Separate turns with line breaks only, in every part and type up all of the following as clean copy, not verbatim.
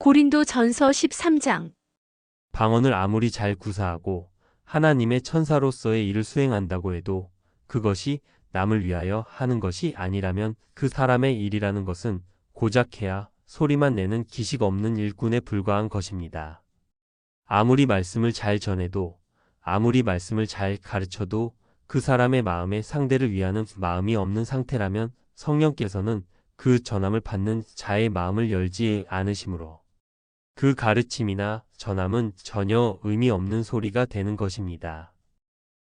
고린도전서 13장.
방언을 아무리 잘 구사하고 하나님의 천사로서의 일을 수행한다고 해도 그것이 남을 위하여 하는 것이 아니라면 그 사람의 일이라는 것은 고작 해야 소리만 내는 기식 없는 일꾼에 불과한 것입니다. 아무리 말씀을 잘 전해도 아무리 말씀을 잘 가르쳐도 그 사람의 마음에 상대를 위하는 마음이 없는 상태라면 성령께서는 그 전함을 받는 자의 마음을 열지 않으시므로 그 가르침이나 전함은 전혀 의미 없는 소리가 되는 것입니다.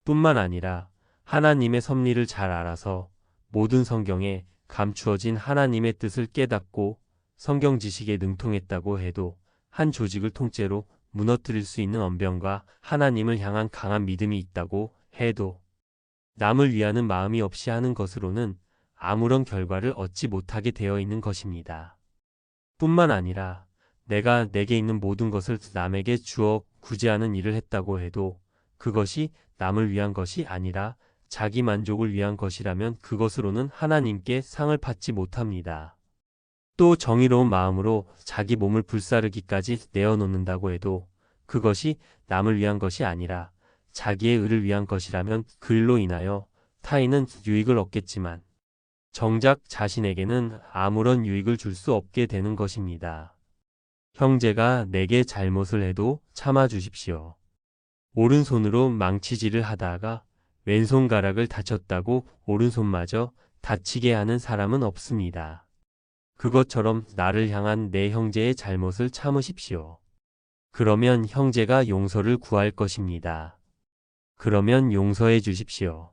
뿐만 아니라 하나님의 섭리를 잘 알아서 모든 성경에 감추어진 하나님의 뜻을 깨닫고 성경 지식에 능통했다고 해도 한 조직을 통째로 무너뜨릴 수 있는 언변과 하나님을 향한 강한 믿음이 있다고 해도 남을 위하는 마음이 없이 하는 것으로는 아무런 결과를 얻지 못하게 되어 있는 것입니다. 뿐만 아니라 내가 내게 있는 모든 것을 남에게 주어 구제하는 일을 했다고 해도 그것이 남을 위한 것이 아니라 자기 만족을 위한 것이라면 그것으로는 하나님께 상을 받지 못합니다. 또 정의로운 마음으로 자기 몸을 불사르기까지 내어놓는다고 해도 그것이 남을 위한 것이 아니라 자기의 의를 위한 것이라면 그 일로 인하여 타인은 유익을 얻겠지만 정작 자신에게는 아무런 유익을 줄 수 없게 되는 것입니다. 형제가 내게 잘못을 해도 참아 주십시오. 오른손으로 망치질을 하다가 왼손가락을 다쳤다고 오른손마저 다치게 하는 사람은 없습니다. 그것처럼 나를 향한 내 형제의 잘못을 참으십시오. 그러면 형제가 용서를 구할 것입니다. 그러면 용서해 주십시오.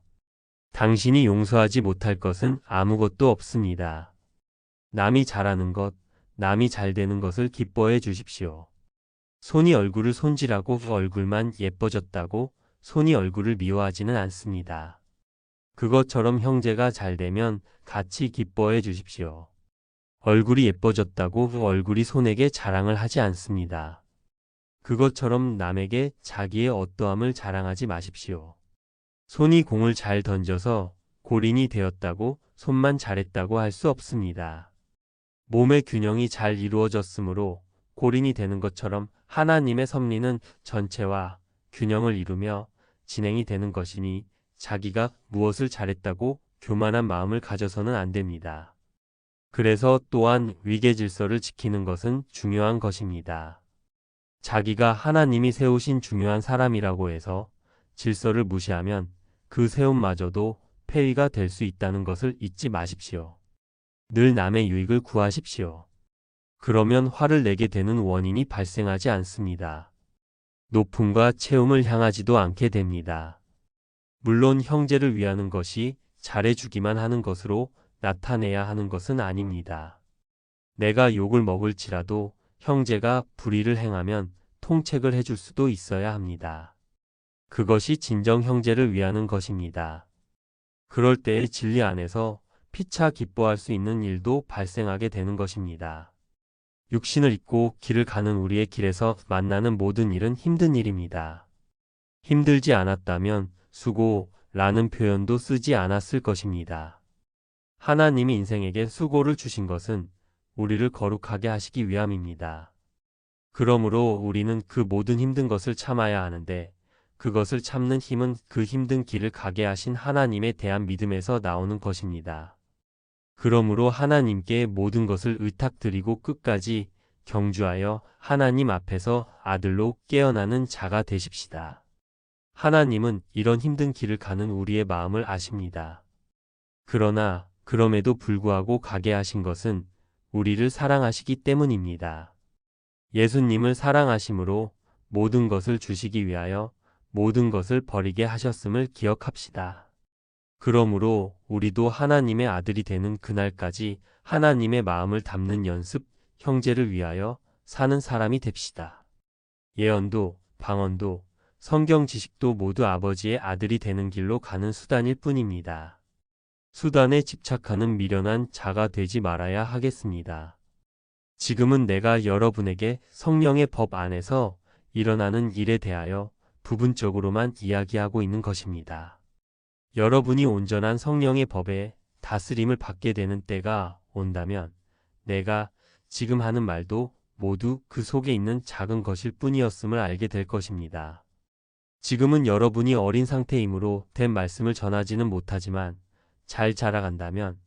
당신이 용서하지 못할 것은 아무것도 없습니다. 남이 잘하는 것, 남이 잘 되는 것을 기뻐해 주십시오. 손이 얼굴을 손질하고 그 얼굴만 예뻐졌다고 손이 얼굴을 미워하지는 않습니다. 그것처럼 형제가 잘 되면 같이 기뻐해 주십시오. 얼굴이 예뻐졌다고 그 얼굴이 손에게 자랑을 하지 않습니다. 그것처럼 남에게 자기의 어떠함을 자랑하지 마십시오. 손이 공을 잘 던져서 골인이 되었다고 손만 잘했다고 할 수 없습니다. 몸의 균형이 잘 이루어졌으므로 골인이 되는 것처럼 하나님의 섭리는 전체와 균형을 이루며 진행이 되는 것이니 자기가 무엇을 잘했다고 교만한 마음을 가져서는 안 됩니다. 그래서 또한 위계 질서를 지키는 것은 중요한 것입니다. 자기가 하나님이 세우신 중요한 사람이라고 해서 질서를 무시하면 그 세움마저도 폐위가 될 수 있다는 것을 잊지 마십시오. 늘 남의 유익을 구하십시오. 그러면 화를 내게 되는 원인이 발생하지 않습니다. 높음과 채움을 향하지도 않게 됩니다. 물론 형제를 위하는 것이 잘해주기만 하는 것으로 나타내야 하는 것은 아닙니다. 내가 욕을 먹을지라도 형제가 불의를 행하면 통책을 해줄 수도 있어야 합니다. 그것이 진정 형제를 위하는 것입니다. 그럴 때의 진리 안에서 피차 기뻐할 수 있는 일도 발생하게 되는 것입니다. 육신을 입고 길을 가는 우리의 길에서 만나는 모든 일은 힘든 일입니다. 힘들지 않았다면 수고라는 표현도 쓰지 않았을 것입니다. 하나님이 인생에게 수고를 주신 것은 우리를 거룩하게 하시기 위함입니다. 그러므로 우리는 그 모든 힘든 것을 참아야 하는데 그것을 참는 힘은 그 힘든 길을 가게 하신 하나님에 대한 믿음에서 나오는 것입니다. 그러므로 하나님께 모든 것을 의탁드리고 끝까지 경주하여 하나님 앞에서 아들로 깨어나는 자가 되십시다. 하나님은 이런 힘든 길을 가는 우리의 마음을 아십니다. 그러나 그럼에도 불구하고 가게 하신 것은 우리를 사랑하시기 때문입니다. 예수님을 사랑하심으로 모든 것을 주시기 위하여 모든 것을 버리게 하셨음을 기억합시다. 그러므로 우리도 하나님의 아들이 되는 그날까지 하나님의 마음을 담는 연습, 형제를 위하여 사는 사람이 됩시다. 예언도, 방언도, 성경 지식도 모두 아버지의 아들이 되는 길로 가는 수단일 뿐입니다. 수단에 집착하는 미련한 자가 되지 말아야 하겠습니다. 지금은 내가 여러분에게 성령의 법 안에서 일어나는 일에 대하여 부분적으로만 이야기하고 있는 것입니다. 여러분이 온전한 성령의 법에 다스림을 받게 되는 때가 온다면 내가 지금 하는 말도 모두 그 속에 있는 작은 것일 뿐이었음을 알게 될 것입니다. 지금은 여러분이 어린 상태이므로 된 말씀을 전하지는 못하지만 잘 자라간다면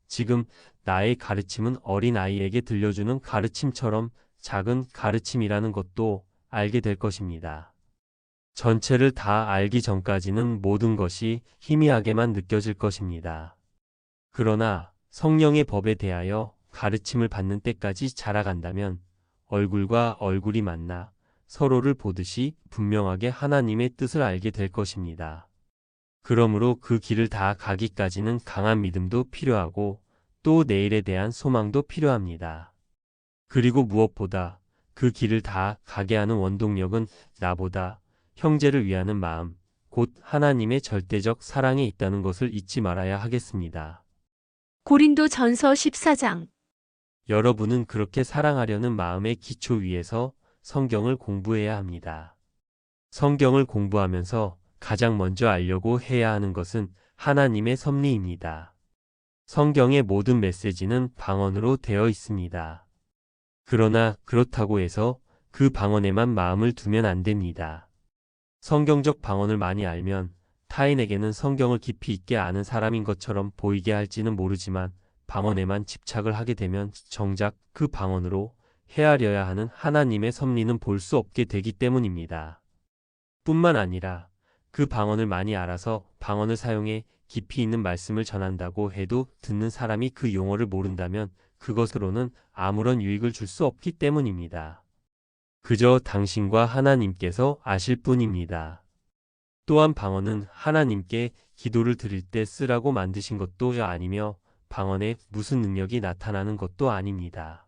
지금 나의 가르침은 어린 아이에게 들려주는 가르침처럼 작은 가르침이라는 것도 알게 될 것입니다. 전체를 다 알기 전까지는 모든 것이 희미하게만 느껴질 것입니다. 그러나 성령의 법에 대하여 가르침을 받는 때까지 자라간다면 얼굴과 얼굴이 만나 서로를 보듯이 분명하게 하나님의 뜻을 알게 될 것입니다. 그러므로 그 길을 다 가기까지는 강한 믿음도 필요하고 또 내일에 대한 소망도 필요합니다. 그리고 무엇보다 그 길을 다 가게 하는 원동력은 나보다 형제를 위하는 마음, 곧 하나님의 절대적 사랑에 있다는 것을 잊지 말아야 하겠습니다.
고린도전서 14장.
여러분은 그렇게 사랑하려는 마음의 기초 위에서 성경을 공부해야 합니다. 성경을 공부하면서 가장 먼저 알려고 해야 하는 것은 하나님의 섭리입니다. 성경의 모든 메시지는 방언으로 되어 있습니다. 그러나 그렇다고 해서 그 방언에만 마음을 두면 안 됩니다. 성경적 방언을 많이 알면 타인에게는 성경을 깊이 있게 아는 사람인 것처럼 보이게 할지는 모르지만 방언에만 집착을 하게 되면 정작 그 방언으로 헤아려야 하는 하나님의 섭리는 볼 수 없게 되기 때문입니다. 뿐만 아니라 그 방언을 많이 알아서 방언을 사용해 깊이 있는 말씀을 전한다고 해도 듣는 사람이 그 용어를 모른다면 그것으로는 아무런 유익을 줄 수 없기 때문입니다. 그저 당신과 하나님께서 아실 뿐입니다. 또한 방언은 하나님께 기도를 드릴 때 쓰라고 만드신 것도 아니며 방언에 무슨 능력이 나타나는 것도 아닙니다.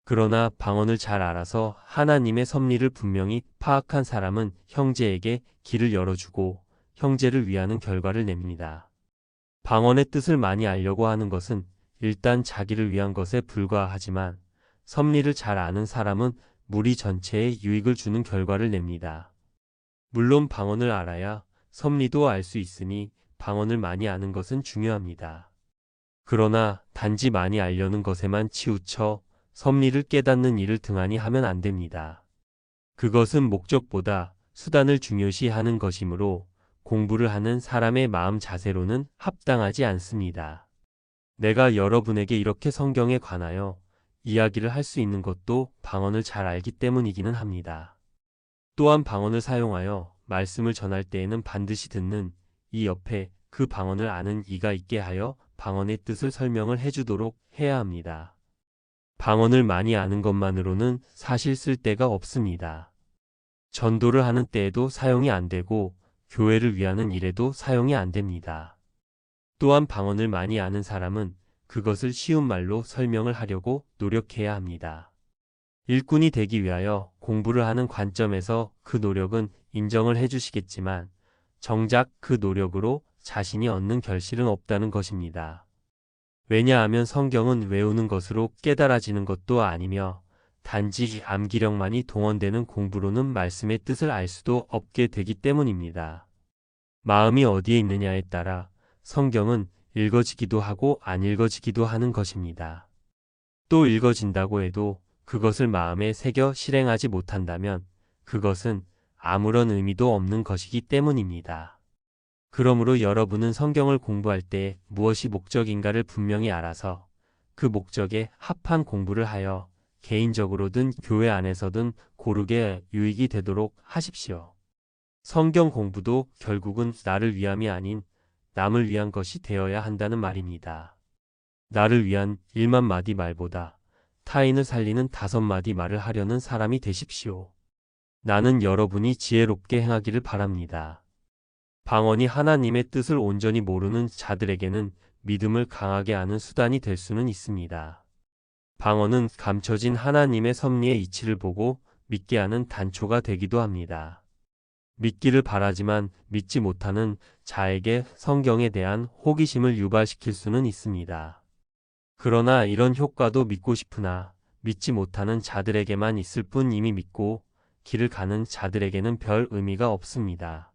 그러나 방언을 잘 알아서 하나님의 섭리를 분명히 파악한 사람은 형제에게 길을 열어주고 형제를 위하는 결과를 냅니다. 방언의 뜻을 많이 알려고 하는 것은 일단 자기를 위한 것에 불과하지만 섭리를 잘 아는 사람은 무리 전체에 유익을 주는 결과를 냅니다. 물론 방언을 알아야 섭리도 알 수 있으니 방언을 많이 아는 것은 중요합니다. 그러나 단지 많이 알려는 것에만 치우쳐 섭리를 깨닫는 일을 등한히 하면 안 됩니다. 그것은 목적보다 수단을 중요시하는 것이므로 공부를 하는 사람의 마음 자세로는 합당하지 않습니다. 내가 여러분에게 이렇게 성경에 관하여 이야기를 할 수 있는 것도 방언을 잘 알기 때문이기는 합니다. 또한 방언을 사용하여 말씀을 전할 때에는 반드시 듣는 이 옆에 그 방언을 아는 이가 있게 하여 방언의 뜻을 설명을 해주도록 해야 합니다. 방언을 많이 아는 것만으로는 사실 쓸 데가 없습니다. 전도를 하는 때에도 사용이 안 되고 교회를 위하는 일에도 사용이 안 됩니다. 또한 방언을 많이 아는 사람은 그것을 쉬운 말로 설명을 하려고 노력해야 합니다. 일꾼이 되기 위하여 공부를 하는 관점에서 그 노력은 인정을 해주시겠지만 정작 그 노력으로 자신이 얻는 결실은 없다는 것입니다. 왜냐하면 성경은 외우는 것으로 깨달아지는 것도 아니며 단지 암기력만이 동원되는 공부로는 말씀의 뜻을 알 수도 없게 되기 때문입니다. 마음이 어디에 있느냐에 따라 성경은 읽어지기도 하고 안 읽어지기도 하는 것입니다. 또 읽어진다고 해도 그것을 마음에 새겨 실행하지 못한다면 그것은 아무런 의미도 없는 것이기 때문입니다. 그러므로 여러분은 성경을 공부할 때 무엇이 목적인가를 분명히 알아서 그 목적에 합한 공부를 하여 개인적으로든 교회 안에서든 고르게 유익이 되도록 하십시오. 성경 공부도 결국은 나를 위함이 아닌 남을 위한 것이 되어야 한다는 말입니다. 나를 위한 1만 마디 말보다 타인을 살리는 5마디 말을 하려는 사람이 되십시오. 나는 여러분이 지혜롭게 행하기를 바랍니다. 방언이 하나님의 뜻을 온전히 모르는 자들에게는 믿음을 강하게 하는 수단이 될 수는 있습니다. 방언은 감춰진 하나님의 섭리의 이치를 보고 믿게 하는 단초가 되기도 합니다. 믿기를 바라지만 믿지 못하는 자에게 성경에 대한 호기심을 유발시킬 수는 있습니다. 그러나 이런 효과도 믿고 싶으나 믿지 못하는 자들에게만 있을 뿐 이미 믿고 길을 가는 자들에게는 별 의미가 없습니다.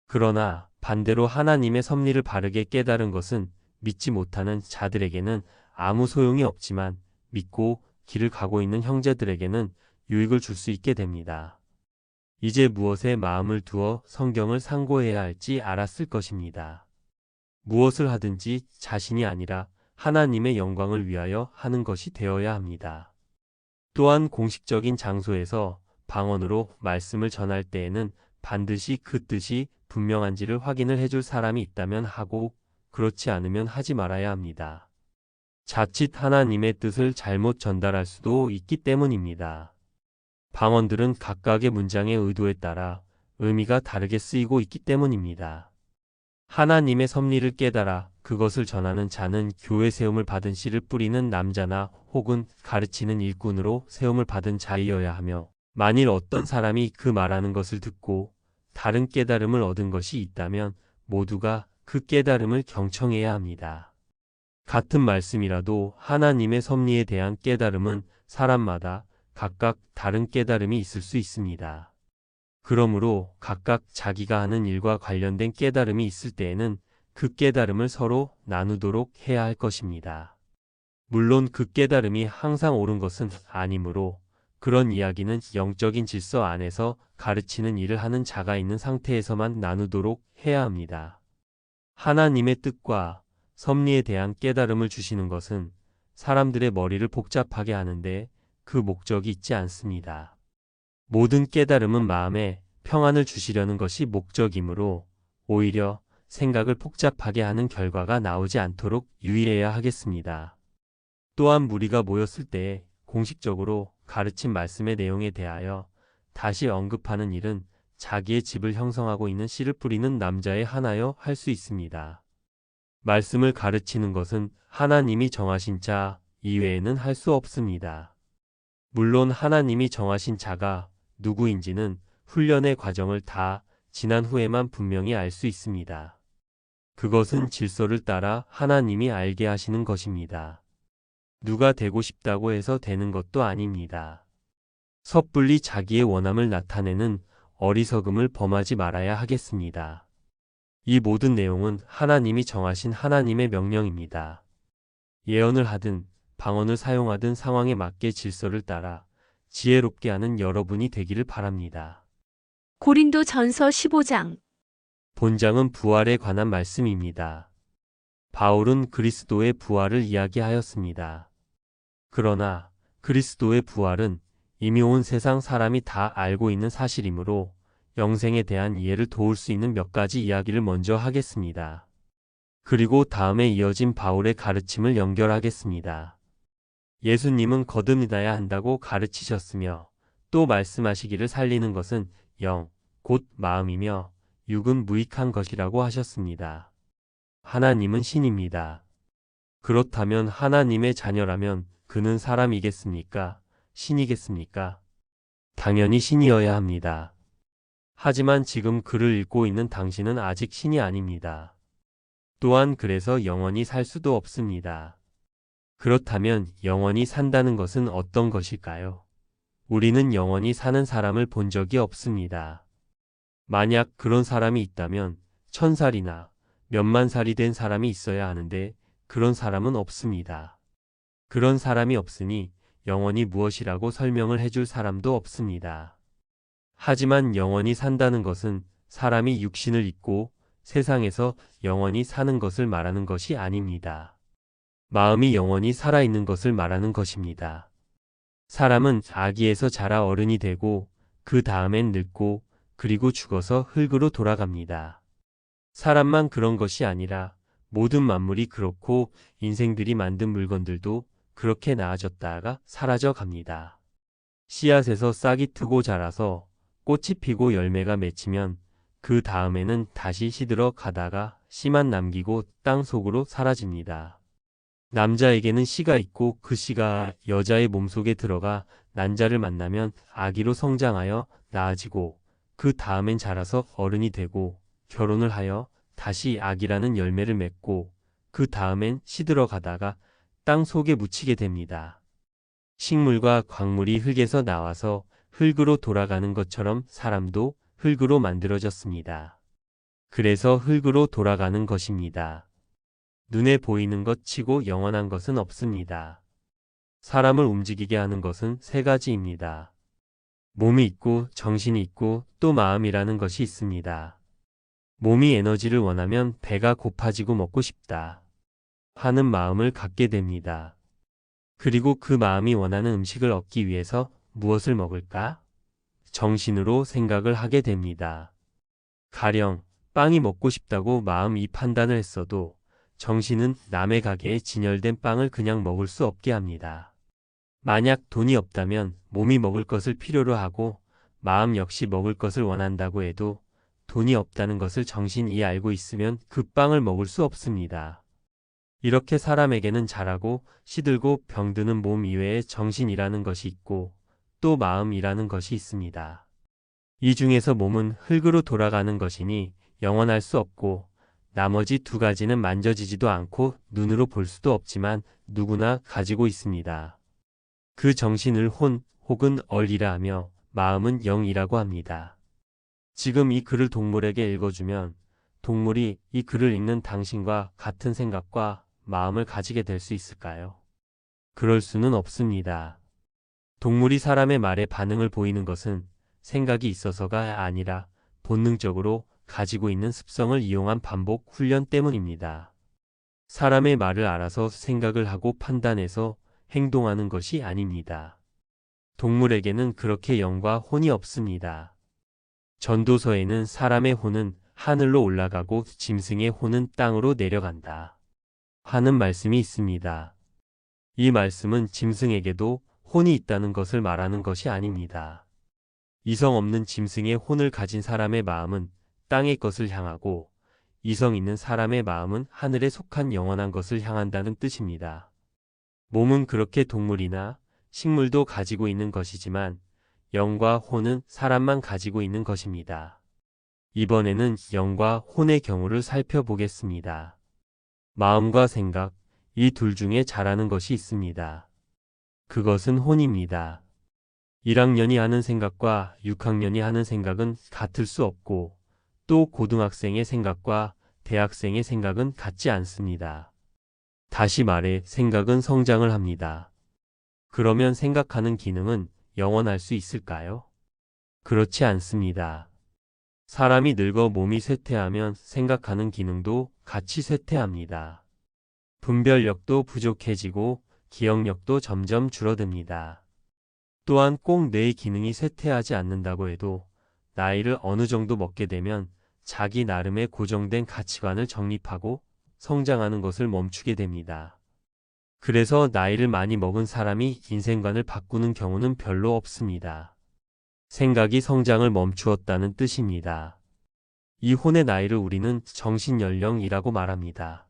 그러나 반대로 하나님의 섭리를 바르게 깨달은 것은 믿지 못하는 자들에게는 아무 소용이 없지만 믿고 길을 가고 있는 형제들에게는 유익을 줄 수 있게 됩니다. 이제 무엇에 마음을 두어 성경을 상고해야 할지 알았을 것입니다. 무엇을 하든지 자신이 아니라 하나님의 영광을 위하여 하는 것이 되어야 합니다. 또한 공식적인 장소에서 방언으로 말씀을 전할 때에는 반드시 그 뜻이 분명한지를 확인을 해줄 사람이 있다면 하고 그렇지 않으면 하지 말아야 합니다. 자칫 하나님의 뜻을 잘못 전달할 수도 있기 때문입니다. 방언들은 각각의 문장의 의도에 따라 의미가 다르게 쓰이고 있기 때문입니다. 하나님의 섭리를 깨달아 그것을 전하는 자는 교회 세움을 받은 씨를 뿌리는 남자나 혹은 가르치는 일꾼으로 세움을 받은 자이어야 하며, 만일 어떤 사람이 그 말하는 것을 듣고 다른 깨달음을 얻은 것이 있다면 모두가 그 깨달음을 경청해야 합니다. 같은 말씀이라도 하나님의 섭리에 대한 깨달음은 사람마다 각각 다른 깨달음이 있을 수 있습니다. 그러므로 각각 자기가 하는 일과 관련된 깨달음이 있을 때에는 그 깨달음을 서로 나누도록 해야 할 것입니다. 물론 그 깨달음이 항상 옳은 것은 아니므로 그런 이야기는 영적인 질서 안에서 가르치는 일을 하는 자가 있는 상태에서만 나누도록 해야 합니다. 하나님의 뜻과 섭리에 대한 깨달음을 주시는 것은 사람들의 머리를 복잡하게 하는데 그 목적이 있지 않습니다. 모든 깨달음은 마음에 평안을 주시려는 것이 목적이므로 오히려 생각을 복잡하게 하는 결과가 나오지 않도록 유의해야 하겠습니다. 또한 무리가 모였을 때 공식적으로 가르친 말씀의 내용에 대하여 다시 언급하는 일은 자기의 집을 형성하고 있는 씨를 뿌리는 남자의 하나여 할 수 있습니다. 말씀을 가르치는 것은 하나님이 정하신 자 이외에는 할 수 없습니다. 물론 하나님이 정하신 자가 누구인지는 훈련의 과정을 다 지난 후에만 분명히 알 수 있습니다. 그것은 질서를 따라 하나님이 알게 하시는 것입니다. 누가 되고 싶다고 해서 되는 것도 아닙니다. 섣불리 자기의 원함을 나타내는 어리석음을 범하지 말아야 하겠습니다. 이 모든 내용은 하나님이 정하신 하나님의 명령입니다. 예언을 하든 방언을 사용하든 상황에 맞게 질서를 따라 지혜롭게 하는 여러분이 되기를 바랍니다.
고린도전서 15장.
본장은 부활에 관한 말씀입니다. 바울은 그리스도의 부활을 이야기하였습니다. 그러나 그리스도의 부활은 이미 온 세상 사람이 다 알고 있는 사실이므로 영생에 대한 이해를 도울 수 있는 몇 가지 이야기를 먼저 하겠습니다. 그리고 다음에 이어진 바울의 가르침을 연결하겠습니다. 예수님은 거듭나야 한다고 가르치셨으며 또 말씀하시기를 살리는 것은 영, 곧 마음이며 육은 무익한 것이라고 하셨습니다. 하나님은 신입니다. 그렇다면 하나님의 자녀라면 그는 사람이겠습니까? 신이겠습니까? 당연히 신이어야 합니다. 하지만 지금 글을 읽고 있는 당신은 아직 신이 아닙니다. 또한 그래서 영원히 살 수도 없습니다. 그렇다면 영원히 산다는 것은 어떤 것일까요? 우리는 영원히 사는 사람을 본 적이 없습니다. 만약 그런 사람이 있다면 1000살이나 몇만 살이 된 사람이 있어야 하는데 그런 사람은 없습니다. 그런 사람이 없으니 영원히 무엇이라고 설명을 해줄 사람도 없습니다. 하지만 영원히 산다는 것은 사람이 육신을 입고 세상에서 영원히 사는 것을 말하는 것이 아닙니다. 마음이 영원히 살아있는 것을 말하는 것입니다. 사람은 아기에서 자라 어른이 되고 그 다음엔 늙고 그리고 죽어서 흙으로 돌아갑니다. 사람만 그런 것이 아니라 모든 만물이 그렇고 인생들이 만든 물건들도 그렇게 나아졌다가 사라져 갑니다. 씨앗에서 싹이 트고 자라서 꽃이 피고 열매가 맺히면 그 다음에는 다시 시들어 가다가 씨만 남기고 땅 속으로 사라집니다. 남자에게는 씨가 있고 그 씨가 여자의 몸속에 들어가 난자를 만나면 아기로 성장하여 나아지고 그 다음엔 자라서 어른이 되고 결혼을 하여 다시 아기라는 열매를 맺고 그 다음엔 시들어 가다가 땅 속에 묻히게 됩니다. 식물과 광물이 흙에서 나와서 흙으로 돌아가는 것처럼 사람도 흙으로 만들어졌습니다. 그래서 흙으로 돌아가는 것입니다. 눈에 보이는 것 치고 영원한 것은 없습니다. 사람을 움직이게 하는 것은 세 가지입니다. 몸이 있고 정신이 있고 또 마음이라는 것이 있습니다. 몸이 에너지를 원하면 배가 고파지고 먹고 싶다 하는 마음을 갖게 됩니다. 그리고 그 마음이 원하는 음식을 얻기 위해서 무엇을 먹을까? 정신으로 생각을 하게 됩니다. 가령 빵이 먹고 싶다고 마음이 판단을 했어도 정신은 남의 가게에 진열된 빵을 그냥 먹을 수 없게 합니다. 만약 돈이 없다면 몸이 먹을 것을 필요로 하고 마음 역시 먹을 것을 원한다고 해도 돈이 없다는 것을 정신이 알고 있으면 그 빵을 먹을 수 없습니다. 이렇게 사람에게는 자라고 시들고 병드는 몸 이외에 정신이라는 것이 있고 또 마음이라는 것이 있습니다. 이 중에서 몸은 흙으로 돌아가는 것이니 영원할 수 없고 나머지 두 가지는 만져지지도 않고 눈으로 볼 수도 없지만 누구나 가지고 있습니다. 그 정신을 혼 혹은 얼이라 하며 마음은 영이라고 합니다. 지금 이 글을 동물에게 읽어주면 동물이 이 글을 읽는 당신과 같은 생각과 마음을 가지게 될 수 있을까요? 그럴 수는 없습니다. 동물이 사람의 말에 반응을 보이는 것은 생각이 있어서가 아니라 본능적으로 가지고 있는 습성을 이용한 반복 훈련 때문입니다. 사람의 말을 알아서 생각을 하고 판단해서 행동하는 것이 아닙니다. 동물에게는 그렇게 영과 혼이 없습니다. 전도서에는 사람의 혼은 하늘로 올라가고 짐승의 혼은 땅으로 내려간다 하는 말씀이 있습니다. 이 말씀은 짐승에게도 혼이 있다는 것을 말하는 것이 아닙니다. 이성 없는 짐승의 혼을 가진 사람의 마음은 땅의 것을 향하고 이성 있는 사람의 마음은 하늘에 속한 영원한 것을 향한다는 뜻입니다. 몸은 그렇게 동물이나 식물도 가지고 있는 것이지만 영과 혼은 사람만 가지고 있는 것입니다. 이번에는 영과 혼의 경우를 살펴보겠습니다. 마음과 생각, 이 둘 중에 잘하는 것이 있습니다. 그것은 혼입니다. 1학년이 하는 생각과 6학년이 하는 생각은 같을 수 없고 또 고등학생의 생각과 대학생의 생각은 같지 않습니다. 다시 말해 생각은 성장을 합니다. 그러면 생각하는 기능은 영원할 수 있을까요? 그렇지 않습니다. 사람이 늙어 몸이 쇠퇴하면 생각하는 기능도 같이 쇠퇴합니다. 분별력도 부족해지고 기억력도 점점 줄어듭니다. 또한 꼭 뇌의 기능이 쇠퇴하지 않는다고 해도 나이를 어느 정도 먹게 되면 자기 나름의 고정된 가치관을 정립하고 성장하는 것을 멈추게 됩니다. 그래서 나이를 많이 먹은 사람이 인생관을 바꾸는 경우는 별로 없습니다. 생각이 성장을 멈추었다는 뜻입니다. 이 혼의 나이를 우리는 정신연령이라고 말합니다.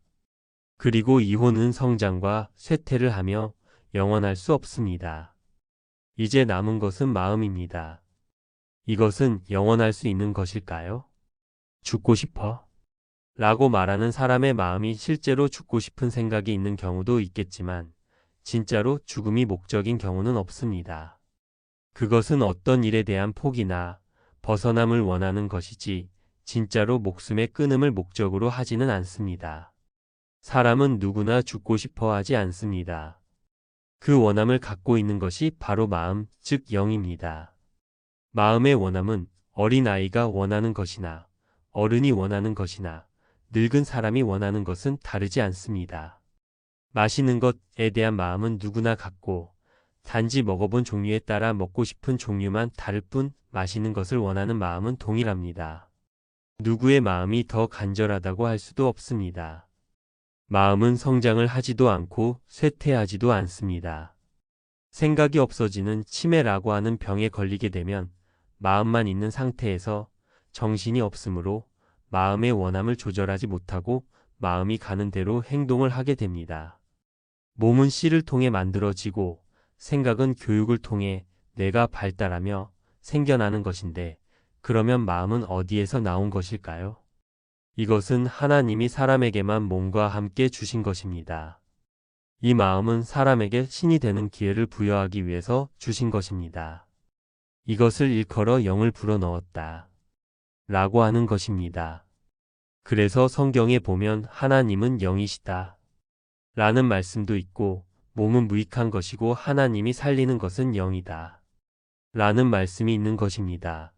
그리고 이 혼은 성장과 쇠퇴를 하며 영원할 수 없습니다. 이제 남은 것은 마음입니다. 이것은 영원할 수 있는 것일까요? 죽고 싶어? 라고 말하는 사람의 마음이 실제로 죽고 싶은 생각이 있는 경우도 있겠지만 진짜로 죽음이 목적인 경우는 없습니다. 그것은 어떤 일에 대한 포기나 벗어남을 원하는 것이지 진짜로 목숨의 끊음을 목적으로 하지는 않습니다. 사람은 누구나 죽고 싶어 하지 않습니다. 그 원함을 갖고 있는 것이 바로 마음, 즉 영입니다. 마음의 원함은 어린아이가 원하는 것이나 어른이 원하는 것이나 늙은 사람이 원하는 것은 다르지 않습니다. 마시는 것에 대한 마음은 누구나 갖고 단지 먹어본 종류에 따라 먹고 싶은 종류만 다를 뿐 마시는 것을 원하는 마음은 동일합니다. 누구의 마음이 더 간절하다고 할 수도 없습니다. 마음은 성장을 하지도 않고 쇠퇴하지도 않습니다. 생각이 없어지는 치매라고 하는 병에 걸리게 되면 마음만 있는 상태에서 정신이 없으므로 마음의 원함을 조절하지 못하고 마음이 가는 대로 행동을 하게 됩니다. 몸은 씨를 통해 만들어지고 생각은 교육을 통해 뇌가 발달하며 생겨나는 것인데 그러면 마음은 어디에서 나온 것일까요? 이것은 하나님이 사람에게만 몸과 함께 주신 것입니다. 이 마음은 사람에게 신이 되는 기회를 부여하기 위해서 주신 것입니다. 이것을 일컬어 영을 불어넣었다 라고 하는 것입니다. 그래서 성경에 보면 하나님은 영이시다 라는 말씀도 있고 몸은 무익한 것이고 하나님이 살리는 것은 영이다. 라는 말씀이 있는 것입니다.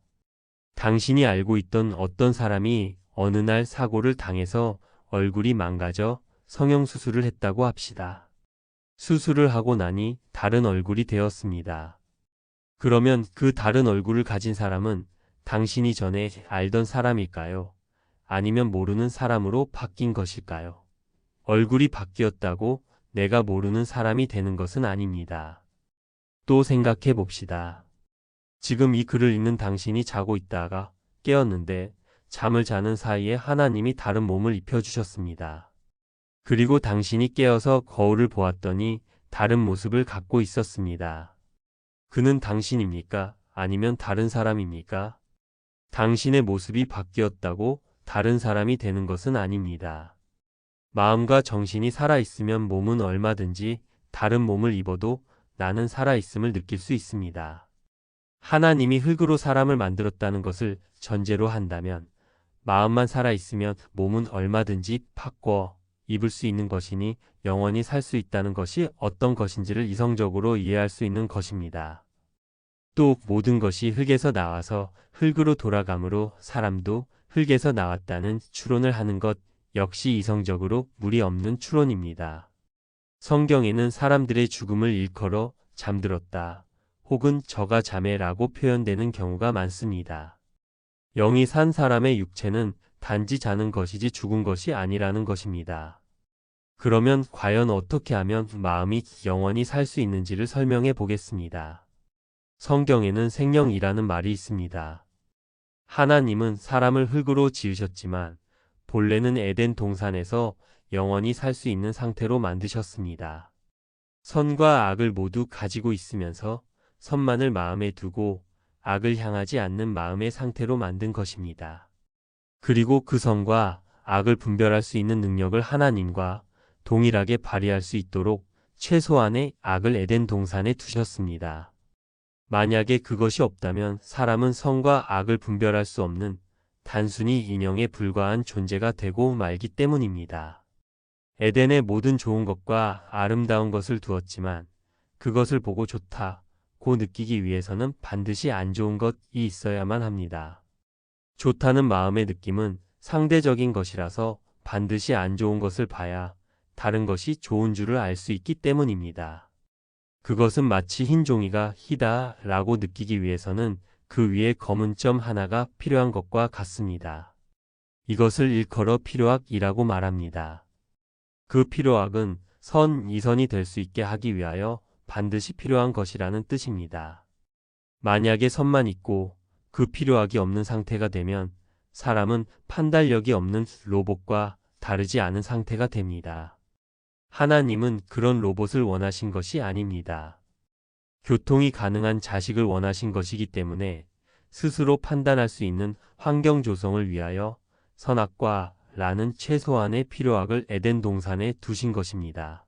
당신이 알고 있던 어떤 사람이 어느 날 사고를 당해서 얼굴이 망가져 성형수술을 했다고 합시다. 수술을 하고 나니 다른 얼굴이 되었습니다. 그러면 그 다른 얼굴을 가진 사람은 당신이 전에 알던 사람일까요? 아니면 모르는 사람으로 바뀐 것일까요? 얼굴이 바뀌었다고 내가 모르는 사람이 되는 것은 아닙니다. 또 생각해 봅시다. 지금 이 글을 읽는 당신이 자고 있다가 깨었는데 잠을 자는 사이에 하나님이 다른 몸을 입혀주셨습니다. 그리고 당신이 깨어서 거울을 보았더니 다른 모습을 갖고 있었습니다. 그는 당신입니까? 아니면 다른 사람입니까? 당신의 모습이 바뀌었다고 다른 사람이 되는 것은 아닙니다. 마음과 정신이 살아있으면 몸은 얼마든지 다른 몸을 입어도 나는 살아있음을 느낄 수 있습니다. 하나님이 흙으로 사람을 만들었다는 것을 전제로 한다면 마음만 살아있으면 몸은 얼마든지 바꿔 입을 수 있는 것이니 영원히 살 수 있다는 것이 어떤 것인지를 이성적으로 이해할 수 있는 것입니다. 또 모든 것이 흙에서 나와서 흙으로 돌아가므로 사람도 흙에서 나왔다는 추론을 하는 것 역시 이성적으로 무리 없는 추론입니다. 성경에는 사람들의 죽음을 일컬어 잠들었다 혹은 저가 잠에라고 표현되는 경우가 많습니다. 영이 산 사람의 육체는 단지 자는 것이지 죽은 것이 아니라는 것입니다. 그러면 과연 어떻게 하면 마음이 영원히 살 수 있는지를 설명해 보겠습니다. 성경에는 생명이라는 말이 있습니다. 하나님은 사람을 흙으로 지으셨지만 본래는 에덴 동산에서 영원히 살 수 있는 상태로 만드셨습니다. 선과 악을 모두 가지고 있으면서 선만을 마음에 두고 악을 향하지 않는 마음의 상태로 만든 것입니다. 그리고 그 선과 악을 분별할 수 있는 능력을 하나님과 동일하게 발휘할 수 있도록 최소한의 악을 에덴 동산에 두셨습니다. 만약에 그것이 없다면 사람은 선과 악을 분별할 수 없는 단순히 인형에 불과한 존재가 되고 말기 때문입니다. 에덴에 모든 좋은 것과 아름다운 것을 두었지만 그것을 보고 좋다고 느끼기 위해서는 반드시 안 좋은 것이 있어야만 합니다. 좋다는 마음의 느낌은 상대적인 것이라서 반드시 안 좋은 것을 봐야 다른 것이 좋은 줄을 알 수 있기 때문입니다. 그것은 마치 흰 종이가 희다라고 느끼기 위해서는 그 위에 검은 점 하나가 필요한 것과 같습니다. 이것을 일컬어 필요악이라고 말합니다. 그 필요악은 이선이 될 수 있게 하기 위하여 반드시 필요한 것이라는 뜻입니다. 만약에 선만 있고 그 필요악이 없는 상태가 되면 사람은 판단력이 없는 로봇과 다르지 않은 상태가 됩니다. 하나님은 그런 로봇을 원하신 것이 아닙니다. 교통이 가능한 자식을 원하신 것이기 때문에 스스로 판단할 수 있는 환경 조성을 위하여 선악과 라는 최소한의 필요악을 에덴 동산에 두신 것입니다.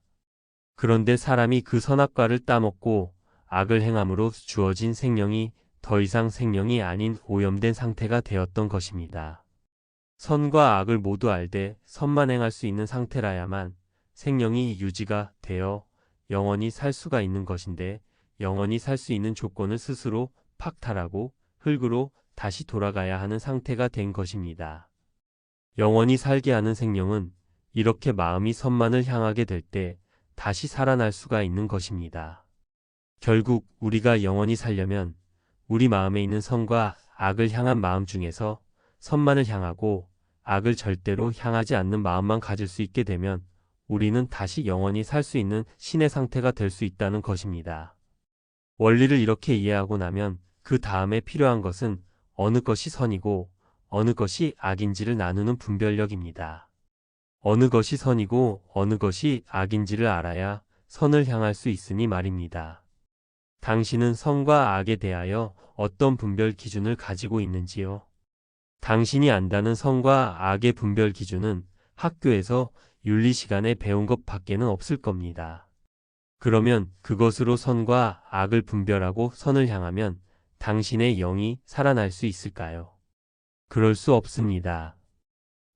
그런데 사람이 그 선악과를 따먹고 악을 행함으로 주어진 생명이 더 이상 생명이 아닌 오염된 상태가 되었던 것입니다. 선과 악을 모두 알되 선만 행할 수 있는 상태라야만 생명이 유지가 되어 영원히 살 수가 있는 것인데 영원히 살 수 있는 조건을 스스로 박탈하고 흙으로 다시 돌아가야 하는 상태가 된 것입니다. 영원히 살게 하는 생명은 이렇게 마음이 선만을 향하게 될 때 다시 살아날 수가 있는 것입니다. 결국 우리가 영원히 살려면 우리 마음에 있는 선과 악을 향한 마음 중에서 선만을 향하고 악을 절대로 향하지 않는 마음만 가질 수 있게 되면 우리는 다시 영원히 살 수 있는 신의 상태가 될 수 있다는 것입니다. 원리를 이렇게 이해하고 나면 그 다음에 필요한 것은 어느 것이 선이고 어느 것이 악인지를 나누는 분별력입니다. 어느 것이 선이고 어느 것이 악인지를 알아야 선을 향할 수 있으니 말입니다. 당신은 선과 악에 대하여 어떤 분별 기준을 가지고 있는지요? 당신이 안다는 선과 악의 분별 기준은 학교에서 윤리 시간에 배운 것 밖에는 없을 겁니다. 그러면 그것으로 선과 악을 분별하고 선을 향하면 당신의 영이 살아날 수 있을까요? 그럴 수 없습니다.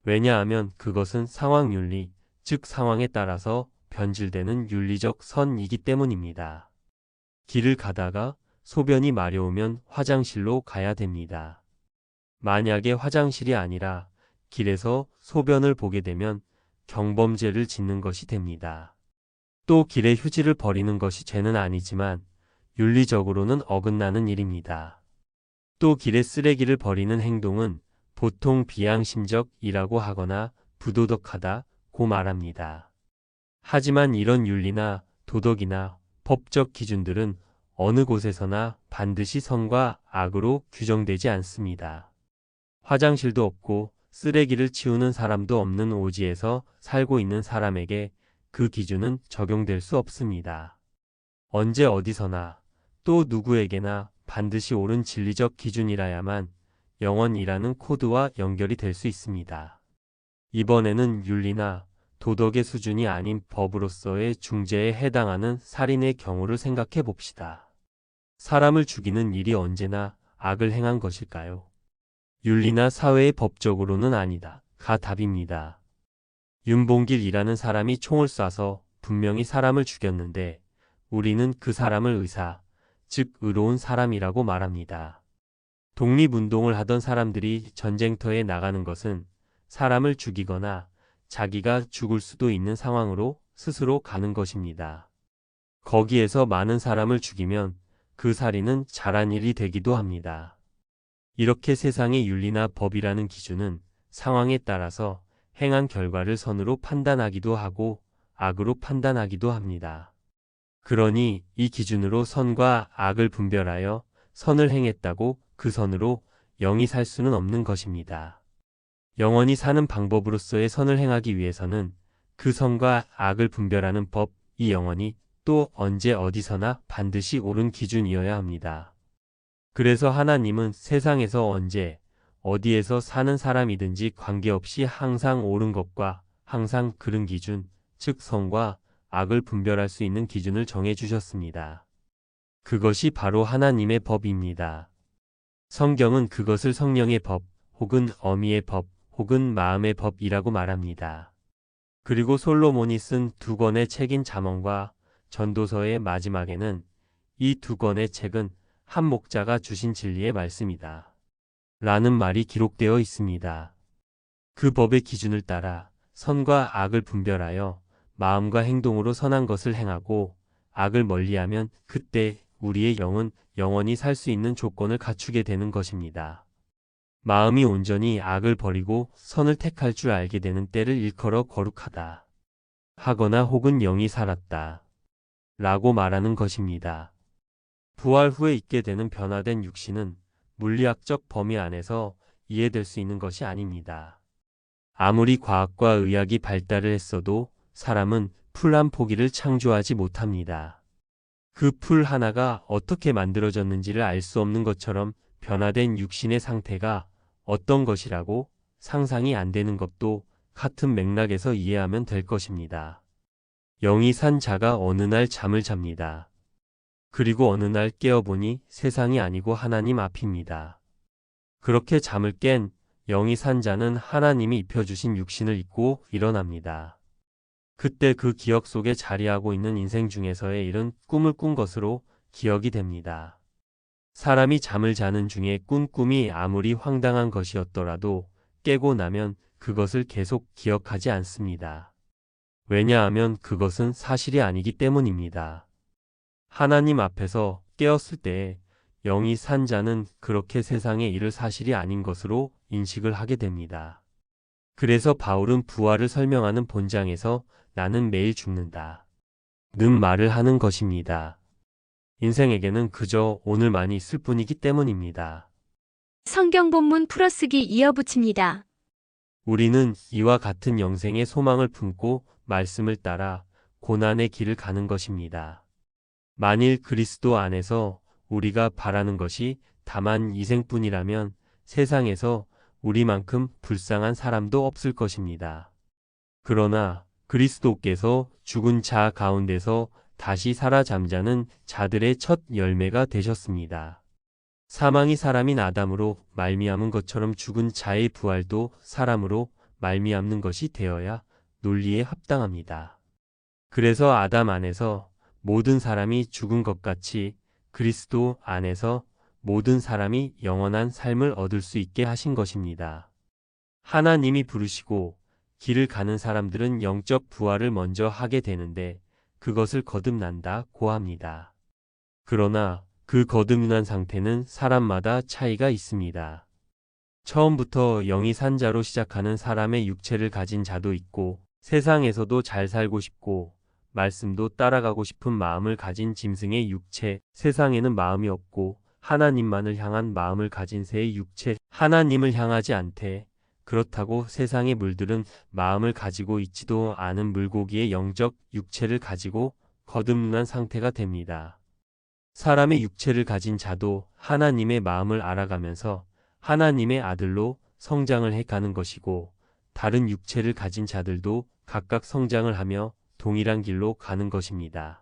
왜냐하면 그것은 상황 윤리, 즉 상황에 따라서 변질되는 윤리적 선이기 때문입니다. 길을 가다가 소변이 마려우면 화장실로 가야 됩니다. 만약에 화장실이 아니라 길에서 소변을 보게 되면 경범죄를 짓는 것이 됩니다. 또 길에 휴지를 버리는 것이 죄는 아니지만 윤리적으로는 어긋나는 일입니다. 또 길에 쓰레기를 버리는 행동은 보통 비양심적이라고 하거나 부도덕하다고 말합니다. 하지만 이런 윤리나 도덕이나 법적 기준들은 어느 곳에서나 반드시 선과 악으로 규정되지 않습니다. 화장실도 없고 쓰레기를 치우는 사람도 없는 오지에서 살고 있는 사람에게 그 기준은 적용될 수 없습니다. 언제 어디서나 또 누구에게나 반드시 옳은 진리적 기준이라야만 영원이라는 코드와 연결이 될 수 있습니다. 이번에는 윤리나 도덕의 수준이 아닌 법으로서의 중죄에 해당하는 살인의 경우를 생각해 봅시다. 사람을 죽이는 일이 언제나 악을 행한 것일까요? 윤리나 사회의 법적으로는 아니다. 가 답입니다. 윤봉길이라는 사람이 총을 쏴서 분명히 사람을 죽였는데 우리는 그 사람을 의사, 즉 의로운 사람이라고 말합니다. 독립운동을 하던 사람들이 전쟁터에 나가는 것은 사람을 죽이거나 자기가 죽을 수도 있는 상황으로 스스로 가는 것입니다. 거기에서 많은 사람을 죽이면 그 살인은 잘한 일이 되기도 합니다. 이렇게 세상의 윤리나 법이라는 기준은 상황에 따라서 행한 결과를 선으로 판단하기도 하고 악으로 판단하기도 합니다. 그러니 이 기준으로 선과 악을 분별하여 선을 행했다고 그 선으로 영이 살 수는 없는 것입니다. 영원히 사는 방법으로서의 선을 행하기 위해서는 그 선과 악을 분별하는 법, 이 영원히 또 언제 어디서나 반드시 옳은 기준이어야 합니다. 그래서 하나님은 세상에서 언제 어디에서 사는 사람이든지 관계없이 항상 옳은 것과 항상 그른 기준, 즉 선과 악을 분별할 수 있는 기준을 정해 주셨습니다. 그것이 바로 하나님의 법입니다. 성경은 그것을 성령의 법, 혹은 어미의 법, 혹은 마음의 법이라고 말합니다. 그리고 솔로몬이 쓴 두 권의 책인 잠언과 전도서의 마지막에는 이 두 권의 책은 한 목자가 주신 진리의 말씀이다. 라는 말이 기록되어 있습니다. 그 법의 기준을 따라 선과 악을 분별하여 마음과 행동으로 선한 것을 행하고 악을 멀리하면 그때 우리의 영은 영원히 살 수 있는 조건을 갖추게 되는 것입니다. 마음이 온전히 악을 버리고 선을 택할 줄 알게 되는 때를 일컬어 거룩하다 하거나 혹은 영이 살았다 라고 말하는 것입니다. 부활 후에 있게 되는 변화된 육신은 물리학적 범위 안에서 이해될 수 있는 것이 아닙니다. 아무리 과학과 의학이 발달을 했어도 사람은 풀 한 포기를 창조하지 못합니다. 그 풀 하나가 어떻게 만들어졌는지를 알 수 없는 것처럼 변화된 육신의 상태가 어떤 것이라고 상상이 안 되는 것도 같은 맥락에서 이해하면 될 것입니다. 영이 산 자가 어느 날 잠을 잡니다. 그리고 어느 날 깨어보니 세상이 아니고 하나님 앞입니다. 그렇게 잠을 깬 영이 산 자는 하나님이 입혀주신 육신을 입고 일어납니다. 그때 그 기억 속에 자리하고 있는 인생 중에서의 일은 꿈을 꾼 것으로 기억이 됩니다. 사람이 잠을 자는 중에 꾼 꿈이 아무리 황당한 것이었더라도 깨고 나면 그것을 계속 기억하지 않습니다. 왜냐하면 그것은 사실이 아니기 때문입니다. 하나님 앞에서 깨었을 때에 영이 산 자는 그렇게 세상의 일을 사실이 아닌 것으로 인식을 하게 됩니다. 그래서 바울은 부활을 설명하는 본장에서 나는 매일 죽는다 는 말을 하는 것입니다. 인생에게는 그저 오늘만이 있을 뿐이기 때문입니다.
성경 본문 풀어쓰기 이어붙입니다.
우리는 이와 같은 영생의 소망을 품고 말씀을 따라 고난의 길을 가는 것입니다. 만일 그리스도 안에서 우리가 바라는 것이 다만 이생뿐이라면 세상에서 우리만큼 불쌍한 사람도 없을 것입니다. 그러나 그리스도께서 죽은 자 가운데서 다시 살아 잠자는 자들의 첫 열매가 되셨습니다. 사망이 사람인 아담으로 말미암은 것처럼 죽은 자의 부활도 사람으로 말미암는 것이 되어야 논리에 합당합니다. 그래서 아담 안에서 모든 사람이 죽은 것 같이 그리스도 안에서 모든 사람이 영원한 삶을 얻을 수 있게 하신 것입니다. 하나님이 부르시고 길을 가는 사람들은 영적 부활을 먼저 하게 되는데 그것을 거듭난다고 합니다. 그러나 그 거듭난 상태는 사람마다 차이가 있습니다. 처음부터 영이 산 자로 시작하는 사람의 육체를 가진 자도 있고 세상에서도 잘 살고 싶고 말씀도 따라가고 싶은 마음을 가진 짐승의 육체, 세상에는 마음이 없고 하나님만을 향한 마음을 가진 새의 육체, 하나님을 향하지 않되 그렇다고 세상의 물들은 마음을 가지고 있지도 않은 물고기의 영적 육체를 가지고 거듭난 상태가 됩니다. 사람의 육체를 가진 자도 하나님의 마음을 알아가면서 하나님의 아들로 성장을 해가는 것이고 다른 육체를 가진 자들도 각각 성장을 하며 동일한 길로 가는 것입니다.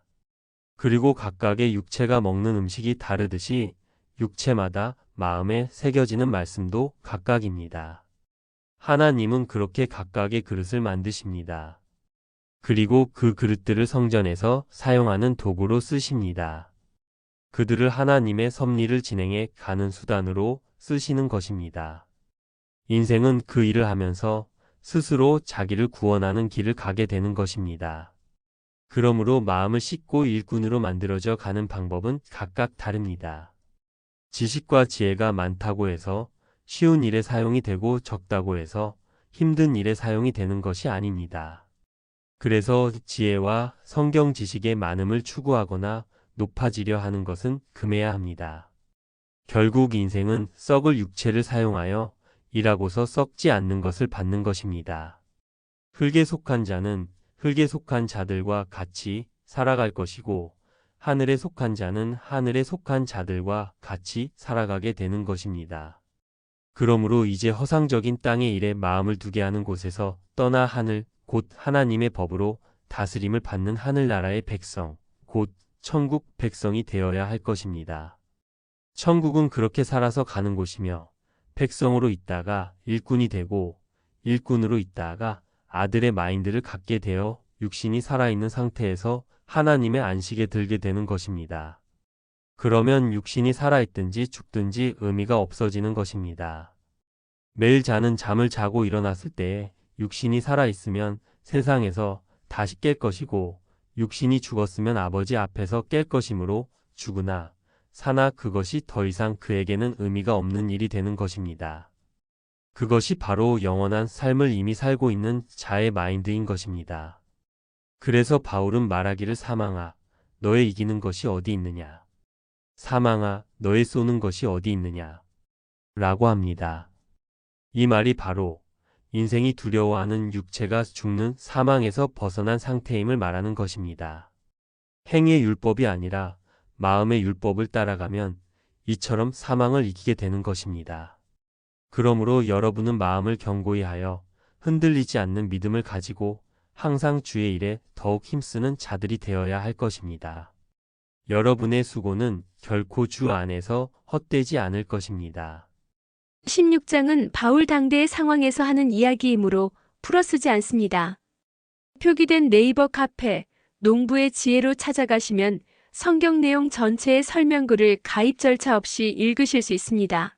그리고 각각의 육체가 먹는 음식이 다르듯이 육체마다 마음에 새겨지는 말씀도 각각입니다. 하나님은 그렇게 각각의 그릇을 만드십니다. 그리고 그 그릇들을 성전에서 사용하는 도구로 쓰십니다. 그들을 하나님의 섭리를 진행해 가는 수단으로 쓰시는 것입니다. 인생은 그 일을 하면서 스스로 자기를 구원하는 길을 가게 되는 것입니다. 그러므로 마음을 씻고 일꾼으로 만들어져 가는 방법은 각각 다릅니다. 지식과 지혜가 많다고 해서 쉬운 일에 사용이 되고 적다고 해서 힘든 일에 사용이 되는 것이 아닙니다. 그래서 지혜와 성경 지식의 많음을 추구하거나 높아지려 하는 것은 금해야 합니다. 결국 인생은 썩을 육체를 사용하여 일하고서 썩지 않는 것을 받는 것입니다. 흙에 속한 자는 흙에 속한 자들과 같이 살아갈 것이고 하늘에 속한 자는 하늘에 속한 자들과 같이 살아가게 되는 것입니다. 그러므로 이제 허상적인 땅의 일에 마음을 두게 하는 곳에서 떠나 하늘, 곧 하나님의 법으로 다스림을 받는 하늘나라의 백성, 곧 천국 백성이 되어야 할 것입니다. 천국은 그렇게 살아서 가는 곳이며 백성으로 있다가 일꾼이 되고 일꾼으로 있다가 아들의 마인드를 갖게 되어 육신이 살아있는 상태에서 하나님의 안식에 들게 되는 것입니다. 그러면 육신이 살아있든지 죽든지 의미가 없어지는 것입니다. 매일 자는 잠을 자고 일어났을 때에 육신이 살아있으면 세상에서 다시 깰 것이고 육신이 죽었으면 아버지 앞에서 깰 것이므로 죽으나 사나 그것이 더 이상 그에게는 의미가 없는 일이 되는 것입니다. 그것이 바로 영원한 삶을 이미 살고 있는 자의 마인드인 것입니다. 그래서 바울은 말하기를 사망아, 너의 이기는 것이 어디 있느냐? 사망아, 너의 쏘는 것이 어디 있느냐? 라고 합니다. 이 말이 바로 인생이 두려워하는 육체가 죽는 사망에서 벗어난 상태임을 말하는 것입니다. 행위의 율법이 아니라 마음의 율법을 따라가면 이처럼 사망을 이기게 되는 것입니다. 그러므로 여러분은 마음을 견고히 하여 흔들리지 않는 믿음을 가지고 항상 주의 일에 더욱 힘쓰는 자들이 되어야 할 것입니다. 여러분의 수고는 결코 주 안에서 헛되지 않을 것입니다.
16장은 바울 당대의 상황에서 하는 이야기이므로 풀어쓰지 않습니다. 표기된 네이버 카페 농부의 지혜로 찾아가시면 성경 내용 전체의 설명글을 가입 절차 없이 읽으실 수 있습니다.